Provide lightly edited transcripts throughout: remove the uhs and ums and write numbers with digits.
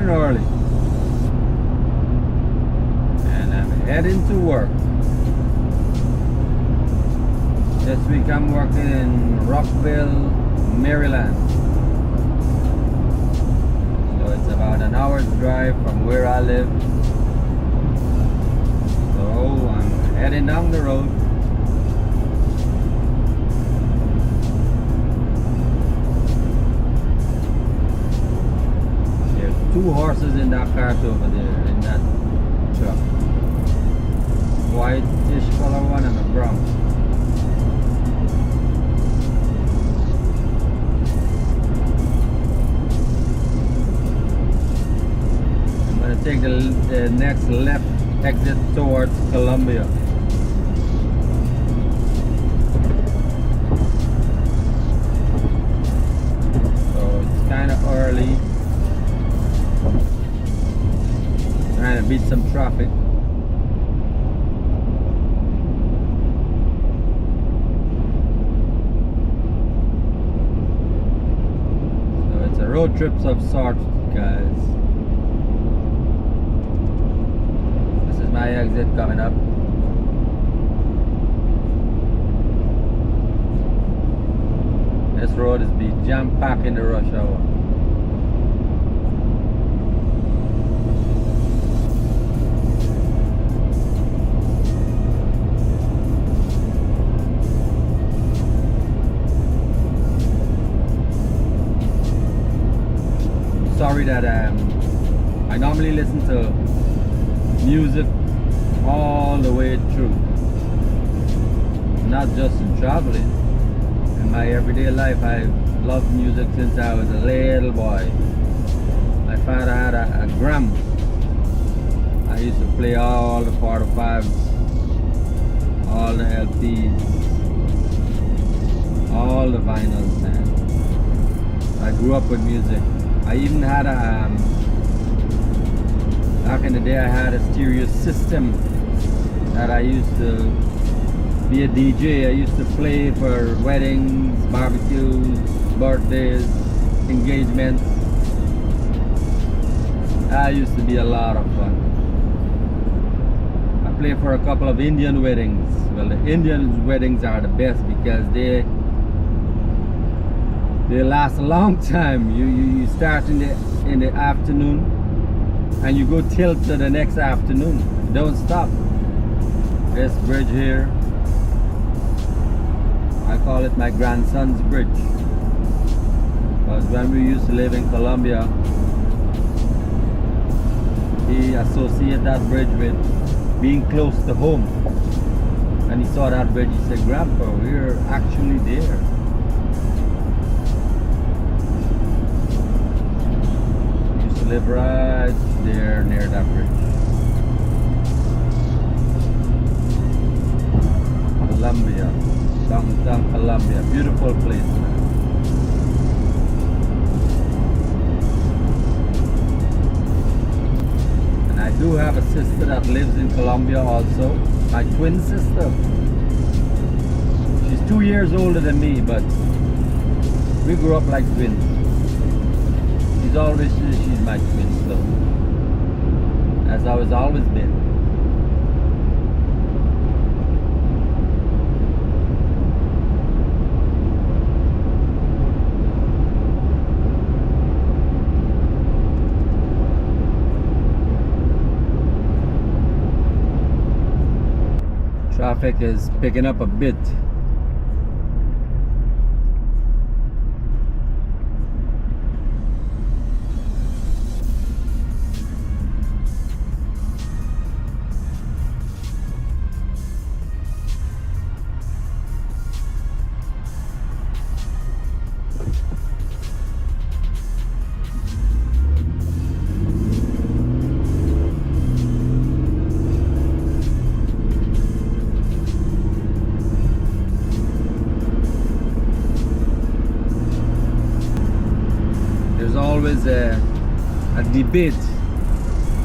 and early. And I'm heading to work. This week I'm working in Rockville, Maryland. So it's about an hour's drive from where I live. So I'm heading down the road. There's 2 horses in that cart over there, in that truck. Whitish color one and a brown. I'm going to take the next left exit towards Columbia. So it's kind of early. Trying to beat some traffic. So it's a road trip of sorts, guys. My exit coming up. This road is be jam-packed in the rush hour. Sorry that I normally listen to music all the way through, not just in traveling. In my everyday life, I loved music since I was a little boy. My father had a Gram. I used to play all the 45s, all the LPs, all the vinyls, man. I grew up with music. I even had back in the day I had a stereo system that I used to be a DJ. I used to play for weddings, barbecues, birthdays, engagements. That used to be a lot of fun. I played for a couple of Indian weddings. Well, the Indian weddings are the best because they last a long time. You start in the afternoon and you go till to the next afternoon. Don't stop. This bridge here, I call it my grandson's bridge, because when we used to live in Columbia, he associated that bridge with being close to home. And he saw that bridge, he said, "Grandpa, we're actually there." He used to live right there near that bridge. Columbia, downtown Columbia, beautiful place, man. And I do have a sister that lives in Columbia also, my twin sister. She's 2 years older than me, but we grew up like twins. She's always said she's my twin, so that's how it's always been. Traffic is picking up a bit. Always a debate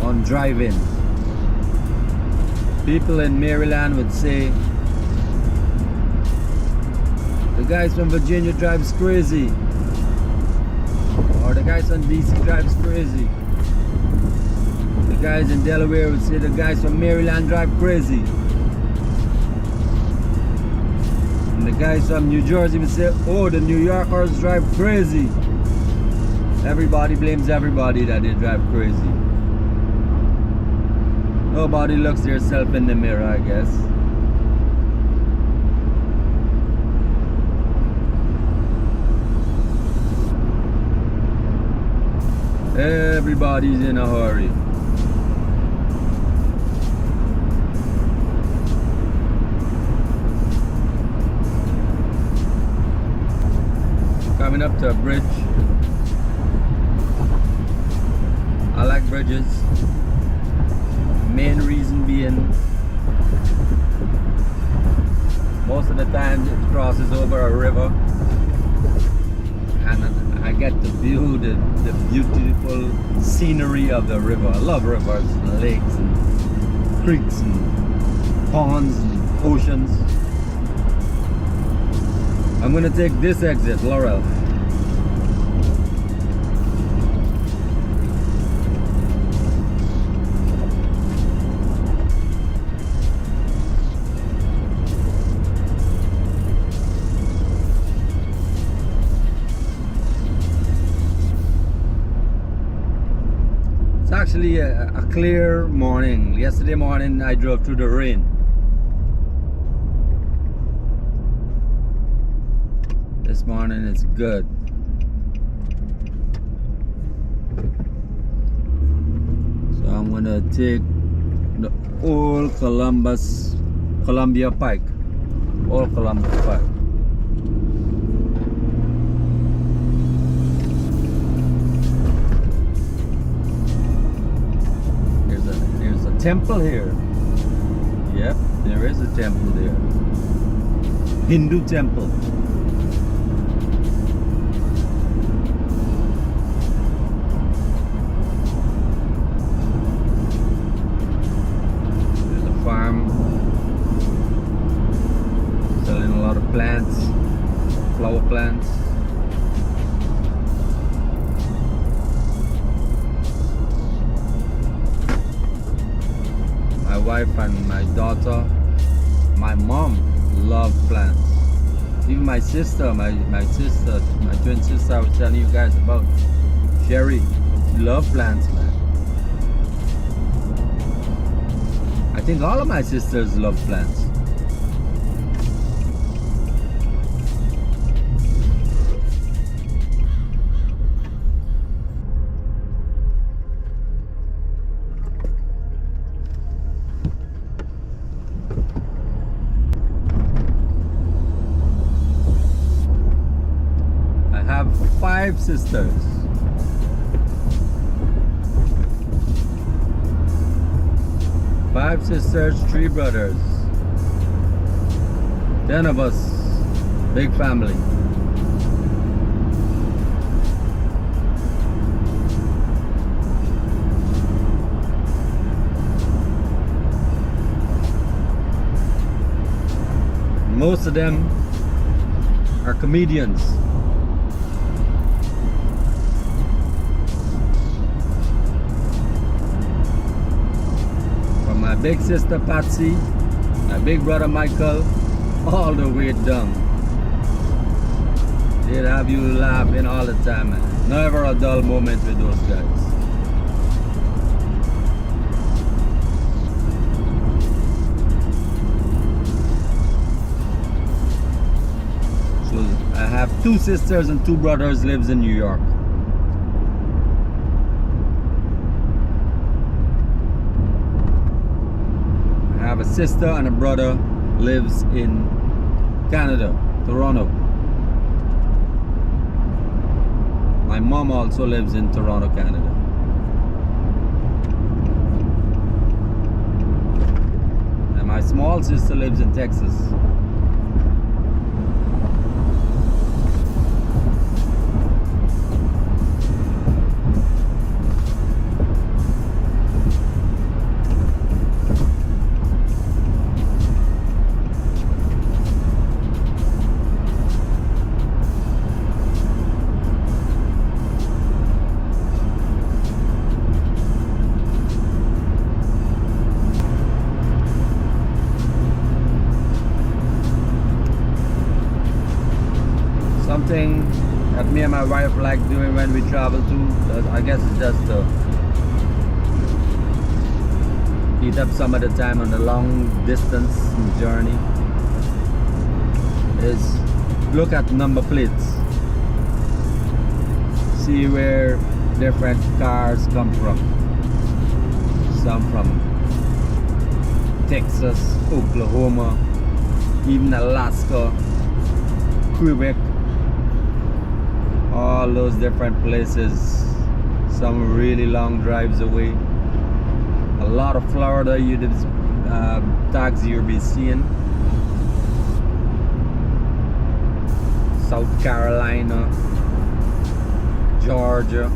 on driving. People in Maryland would say the guys from Virginia drives crazy, or the guys from DC drives crazy. guys in Delaware would say the guys from Maryland drive crazy. And the guys from New Jersey would say, oh, the New Yorkers drive crazy. Everybody blames everybody that they drive crazy. Nobody looks themselves in the mirror, I guess. Everybody's in a hurry. Coming up to a bridge. I like bridges. Main reason being, most of the time it crosses over a river, and I get to view the beautiful scenery of the river. I love rivers and lakes and creeks and ponds and oceans. I'm gonna take this exit, Laurel. It's actually a clear morning. Yesterday morning I drove through the rain. This morning it's good. So I'm gonna take the old Columbia Pike. Old Columbia Pike. There's a temple here. Yep, there is a temple there. Hindu temple. Selling a lot of plants, flower plants. My wife and my daughter, my mom love plants. Even my sister, my twin sister I was telling you guys about, Sherry, she loves plants, man. I think all of my sisters love plants. I have 5 sisters. Five sisters, 3 brothers. 10 of us. Big family. Most of them are comedians. My big sister Patsy, my big brother Michael, all the way down. They'll have you laughing all the time, man. Never a dull moment with those guys. So I have 2 sisters and 2 brothers lives in New York. I have a sister and a brother lives in Canada, Toronto. My mom also lives in Toronto, Canada. And my small sister lives in Texas. Something that me and my wife like doing when we travel too. I guess it's just to eat up some of the time on the long distance journey. Is look at number plates. See where different cars come from. Some from Texas, Oklahoma, even Alaska, Quebec, all those different places. Some really long drives away. A lot of Florida tags you'll be seeing. South Carolina, Georgia.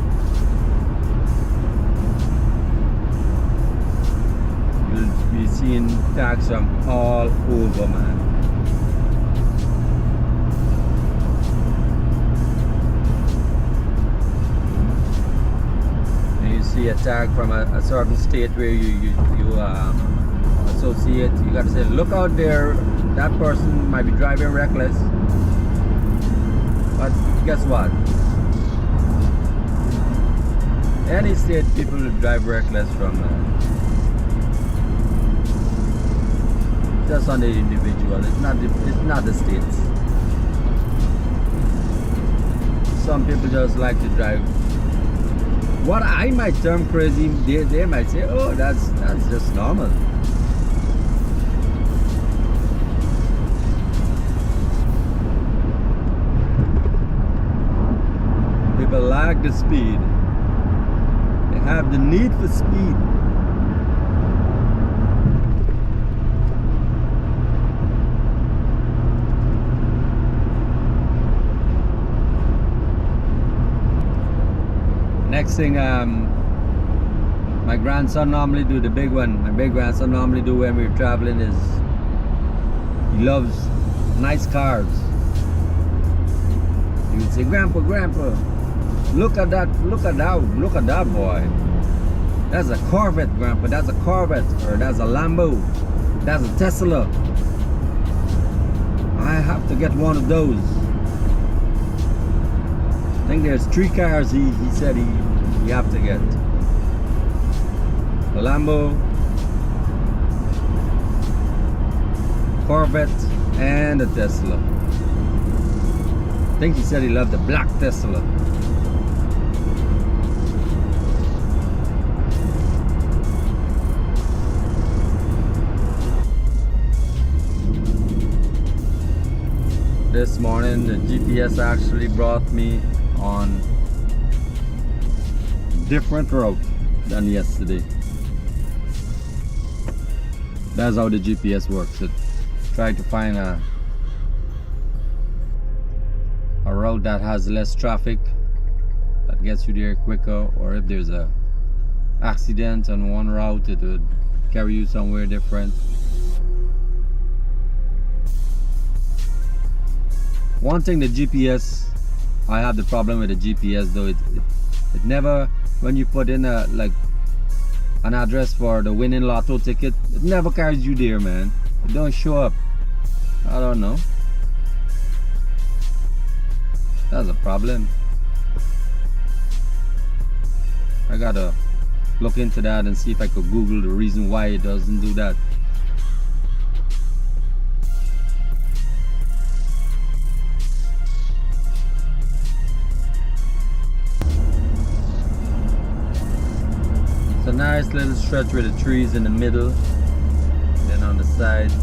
You'll be seeing tags from all over, man. And you see a tag from a certain state where you associate. You got to say, look out there, that person might be driving reckless. But guess what? Any state people will drive reckless from. Just on the individual. It's not the states. Some people just like to drive. What I might term crazy, they might say, oh, that's just normal. People like the speed. They have the need for speed. Next thing, my grandson normally do the big one. My big grandson normally do when we're traveling is he loves nice cars. He would say, Grandpa, look at that boy. That's a Corvette, Grandpa. That's a Corvette, or that's a Lambo. That's a Tesla. I have to get one of those. I think there's 3 cars he said he have to get. A Lambo, Corvette, and a Tesla. I think he said he loved the black Tesla. This morning the GPS actually brought me on different route than yesterday. That's how the GPS works. It tries to find a route that has less traffic, that gets you there quicker, or if there's a accident on one route, it would carry you somewhere different. One thing, the GPS, I have the problem with the GPS though, it never, when you put in an address for the winning lotto ticket, it never carries you there, man. It don't show up. I don't know. That's a problem. I gotta look into that and see if I could Google the reason why it doesn't do that. It's a nice little stretch with the trees in the middle, then on the sides.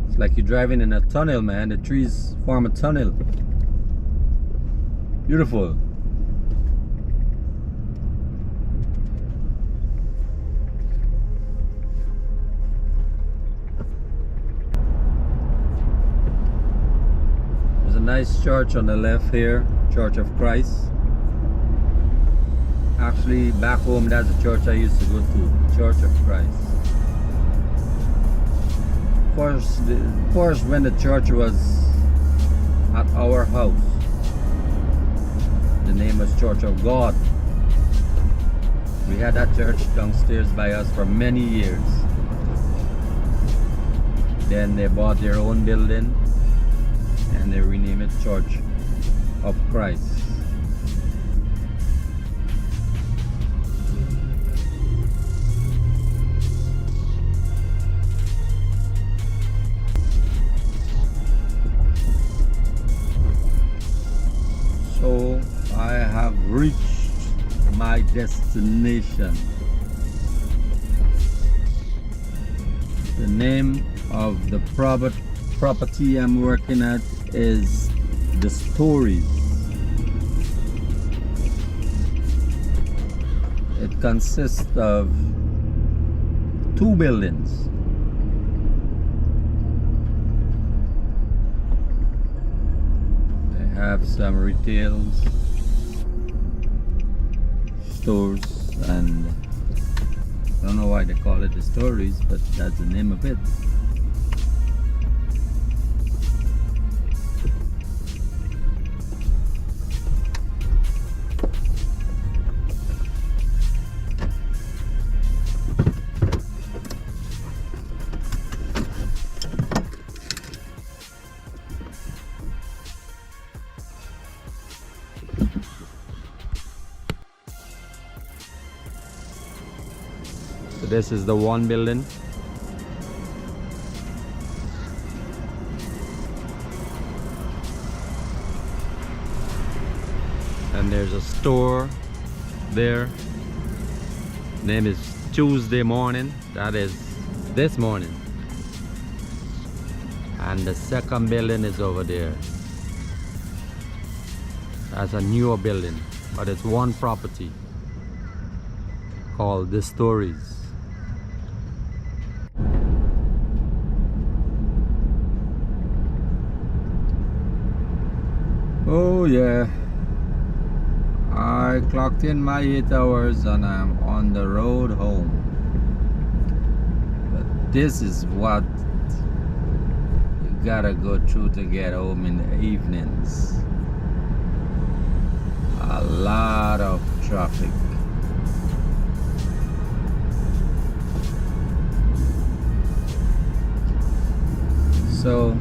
It's like you're driving in a tunnel, man. The trees form a tunnel. Beautiful. There's a nice church on the left here, Church of Christ. Actually, back home, that's the church I used to go to, Church of Christ. first when the church was at our house. The name was Church of God. We had that church downstairs by us for many years. Then they bought their own building and they renamed it Church of Christ. So I have reached my destination. The name of the property I'm working at is The Stories. It consists of 2 buildings. They have some retails, stores, and I don't know why they call it The Stories, but that's the name of it. So this is the one building. And there's a store there. Name is Tuesday Morning. That is this morning. And the second building is over there. That's a newer building, but it's one property called The Stories. Oh yeah, I clocked in my 8 hours and I'm on the road home. But this is what you gotta go through to get home in the evenings. A lot of traffic. So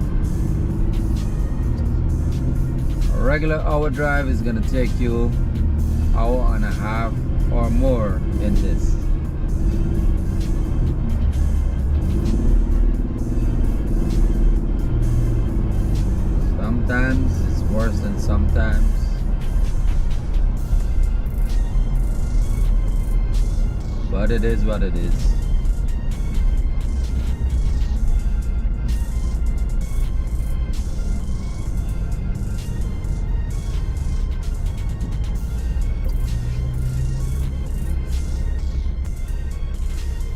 a regular hour drive is gonna take you hour and a half or more in this. Sometimes it's worse than sometimes. But it is what it is.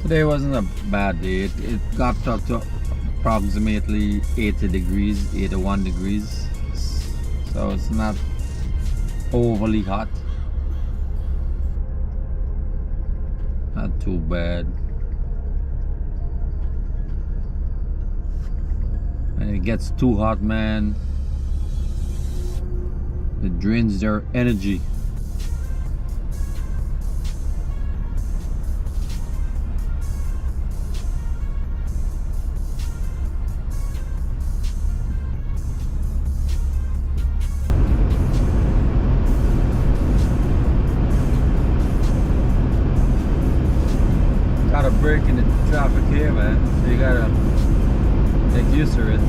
Today wasn't a bad day. It got up to approximately 80 degrees, 81 degrees. So it's not overly hot. Not too bad. And it gets too hot, man, it drains their energy. Gotta break in the traffic here, man. So you gotta get used to it.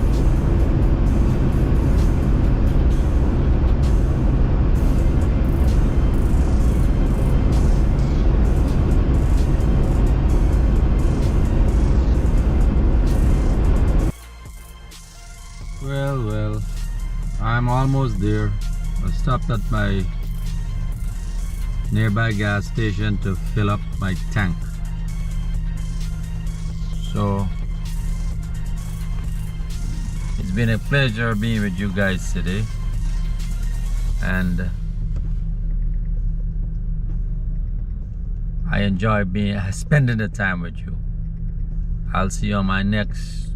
Well, I'm almost there. I stopped at my nearby gas station to fill up my tank. So it's been a pleasure being with you guys today, and I enjoy spending the time with you. I'll see you on my next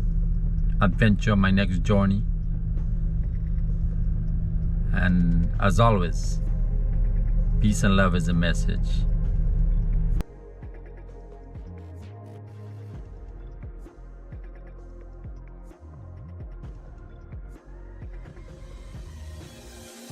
adventure, my next journey. And as always, peace and love is a message.